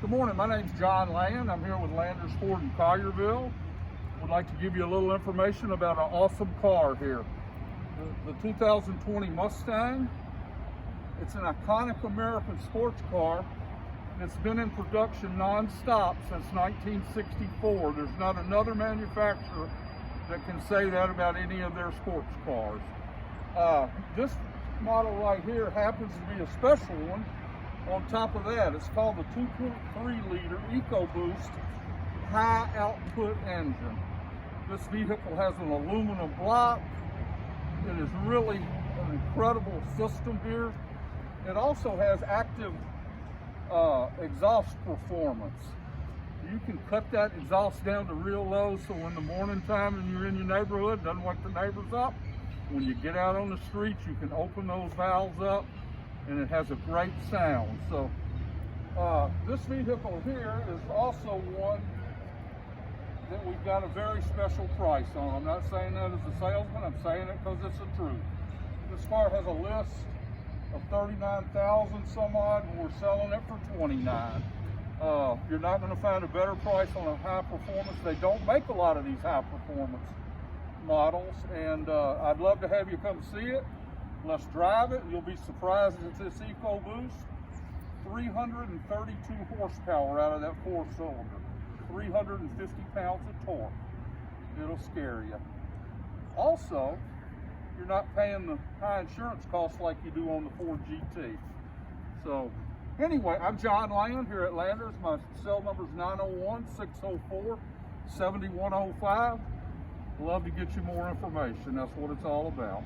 Good morning, my name's John Land. I'm here with Landers Ford in Collierville. Would like to give you a little information about an awesome car here. The 2020 Mustang. It's an iconic American sports car. It's been in production non-stop since 1964. There's not another manufacturer that can say that about any of their sports cars. This model right here happens to be a special one. On top of that, it's called the 2.3 liter EcoBoost high output engine. This vehicle has an aluminum block. It is really an incredible system here. It also has active exhaust performance. You can cut that exhaust down to real low, so in the morning time and you're in your neighborhood, doesn't wake the neighbors up. When you get out on the streets, you can open those valves up and it has a great sound. So this vehicle here is also one that we've got a very special price on. I'm not saying that as a salesman, I'm saying it because it's the truth. This car has a list of 39,000 some odd, and we're selling it for 29. You're not going to find a better price on a high performance. They don't make a lot of these high performance models, and I'd love to have you come see it. Let's drive it. You'll be surprised at this EcoBoost. 332 horsepower out of that 4-cylinder. 350 pounds of torque. It'll scare you. Also, you're not paying the high insurance costs like you do on the Ford GT. So, anyway, I'm John Land here at Landers. My cell number is 901-604-7105. Love to get you more information. That's what it's all about.